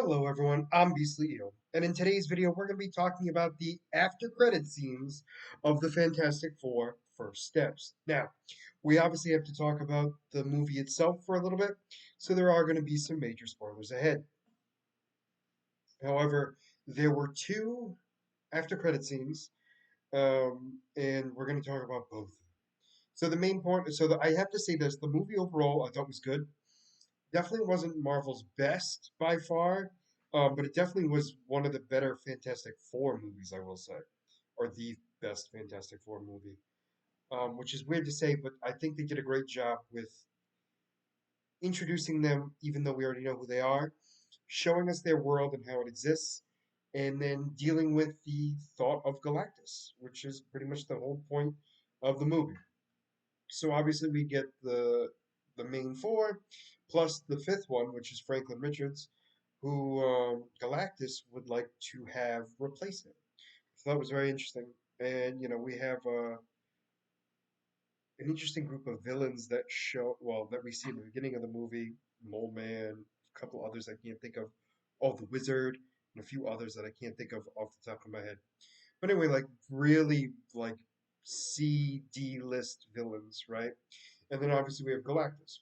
Hello everyone, I'm Beastly Eel, and in today's video we're going to be talking about the after credit scenes of the Fantastic Four First Steps. Now, we obviously have to talk about the movie itself for a little bit, so there are going to be some major spoilers ahead. However, there were two after credit scenes, and we're going to talk about both. So the main point, I have to say this, the movie overall I thought was good. Definitely wasn't Marvel's best by far, but it definitely was one of the better Fantastic Four movies, I will say, or the best Fantastic Four movie. Which is weird to say, but I think they did a great job with introducing them, even though we already know who they are, showing us their world and how it exists, and then dealing with the thought of Galactus, which is pretty much the whole point of the movie. So obviously we get the main four, plus the fifth one, which is Franklin Richards, who Galactus would like to have replace him. So that was very interesting. And we have an interesting group of villains that that we see in the beginning of the movie. Mole Man, a couple others I can't think of. Oh, the Wizard, and a few others that I can't think of off the top of my head. But anyway, like really like C, D list villains, right? And then obviously we have Galactus.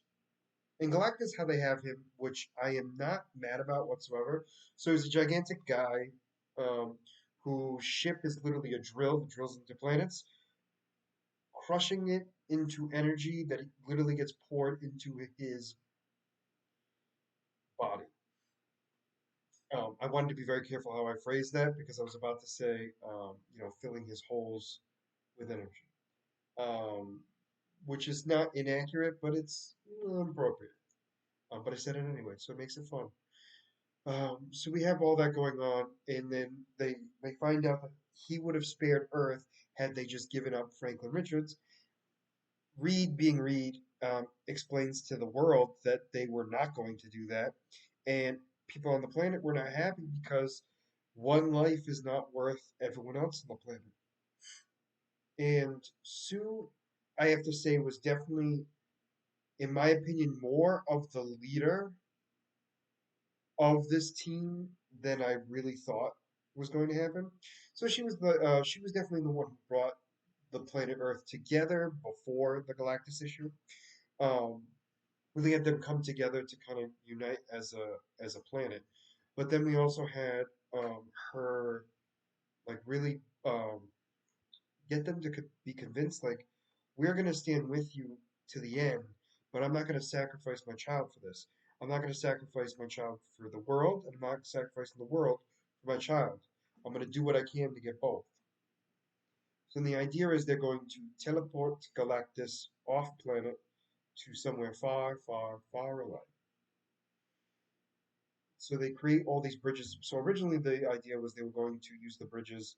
And Galactus, how they have him, which I am not mad about whatsoever. So he's a gigantic guy, um, whose ship is literally a drill that drills into planets, crushing it into energy that literally gets poured into his body. I wanted to be very careful how I phrased that because I was about to say, filling his holes with energy, um, which is not inaccurate, but it's appropriate. But I said it anyway, so it makes it fun. So we have all that going on, and then they find out that he would have spared Earth had they just given up Franklin Richards. Reed, being Reed, explains to the world that they were not going to do that, and people on the planet were not happy because one life is not worth everyone else on the planet. And Sue, I have to say, was definitely, in my opinion, more of the leader of this team than I really thought was going to happen. So she was definitely the one who brought the planet Earth together before the Galactus issue. Um, really had them come together to kind of unite as a planet. But then we also had her like really get them to be convinced like we're going to stand with you to the end, but I'm not going to sacrifice my child for this. I'm not going to sacrifice my child for the world, and I'm not sacrificing the world for my child. I'm going to do what I can to get both. So the idea is they're going to teleport Galactus off planet to somewhere far, far, far away. So they create all these bridges. So originally the idea was they were going to use the bridges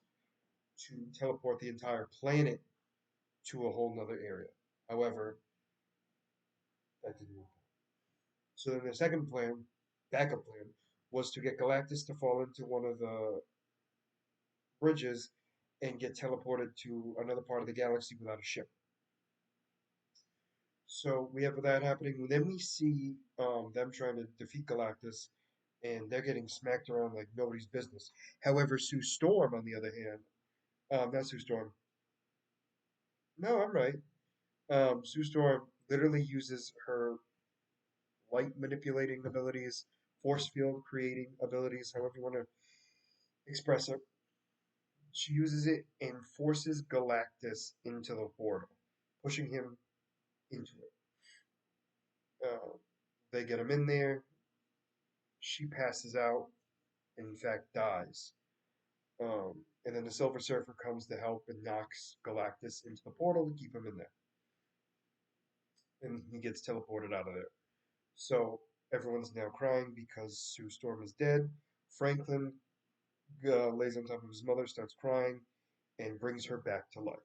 to teleport the entire planet to a whole nother area. However, that didn't work. So then the second plan, backup plan, was to get Galactus to fall into one of the bridges and get teleported to another part of the galaxy without a ship. So we have that happening. Then we see them trying to defeat Galactus, and they're getting smacked around like nobody's business. However, Sue Storm, on the other hand, not Sue Storm. No, I'm right. Sue Storm literally uses her light manipulating abilities, force field creating abilities, however you want to express it. She uses it and forces Galactus into the portal, pushing him into it. Uh, they get him in there. She passes out and, in fact, dies. And then the Silver Surfer comes to help and knocks Galactus into the portal to keep him in there. And he gets teleported out of there. So everyone's now crying because Sue Storm is dead. Franklin lays on top of his mother, starts crying, and brings her back to life.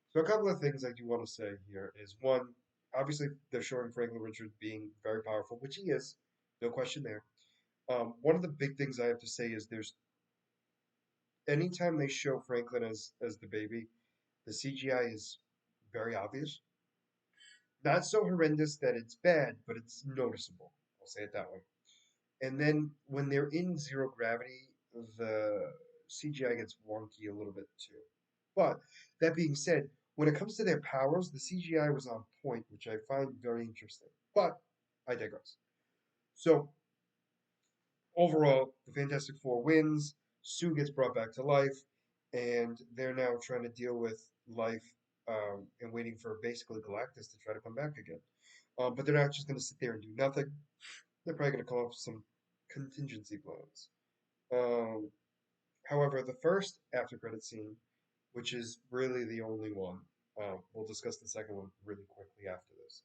So a couple of things I do want to say here is one, obviously they're showing Franklin Richards being very powerful, which he is, no question there. One of the big things I have to say is there's anytime they show Franklin as the baby, the CGI is very obvious. Not so horrendous that it's bad, but it's noticeable. I'll say it that way. And then when they're in zero gravity, the CGI gets wonky a little bit too. But that being said, when it comes to their powers, the CGI was on point, which I find very interesting. But I digress. So overall, the Fantastic Four wins. Sue gets brought back to life, and they're now trying to deal with life and waiting for basically Galactus to try to come back again. But they're not just going to sit there and do nothing. They're probably going to come up with some contingency plans. Um, However, the first after credit scene, which is really the only one, we'll discuss the second one really quickly after this.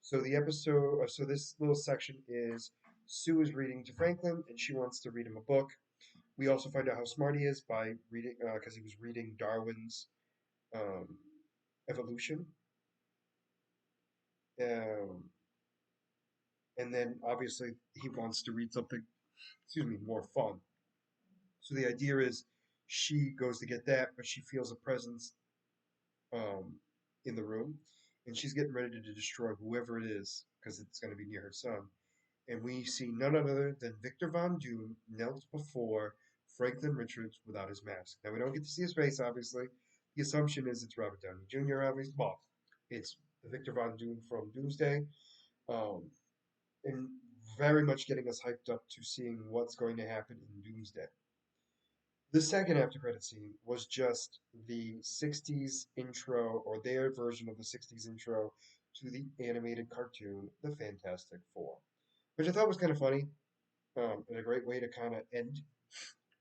So the episode, so this little section is Sue is reading to Franklin, and she wants to read him a book. We also find out how smart he is by reading, because he was reading Darwin's um, Evolution, um, and then obviously he wants to read something, excuse me, more fun. So the idea is she goes to get that, but she feels a presence um, in the room, and she's getting ready to destroy whoever it is because it's going to be near her son. And we see none other than Victor Von Doom knelt before Franklin Richards without his mask. Now we don't get to see his face, obviously. The assumption is it's Robert Downey Jr. Obviously, well, it's Victor Von Doom from Doomsday, um, and very much getting us hyped up to seeing what's going to happen in Doomsday. The second after credit scene was just the 60s intro, or their version of the 60s intro to the animated cartoon, The Fantastic Four, which I thought was kind of funny and a great way to kind of end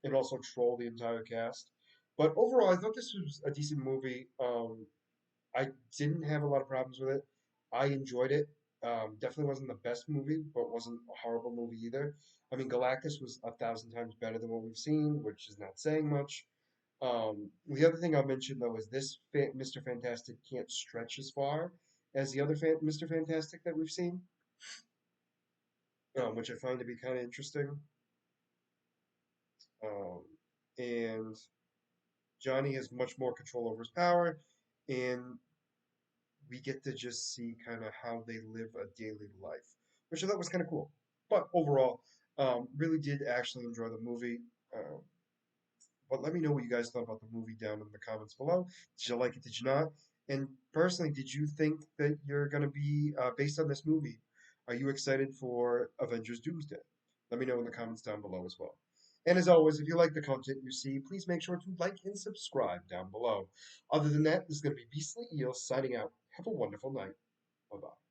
and also troll the entire cast. But overall, I thought this was a decent movie. I didn't have a lot of problems with it. I enjoyed it. Definitely wasn't the best movie, but wasn't a horrible movie either. I mean, Galactus was 1,000 times better than what we've seen, which is not saying much. The other thing I'll mention though is this Mr. Fantastic can't stretch as far as the other Mr. Fantastic that we've seen, which I find to be kind of interesting. Um, and Johnny has much more control over his power, and we get to just see kind of how they live a daily life, which I thought was kind of cool. But overall, really did actually enjoy the movie. Um, but let me know what you guys thought about the movie down in the comments below. Did you like it? Did you not? And personally, did you think that you're going to be, based on this movie, are you excited for Avengers Doomsday? Let me know in the comments down below as well. And as always, if you like the content you see, please make sure to like and subscribe down below. Other than that, this is going to be Beastly Eel signing out. Have a wonderful night. Bye bye.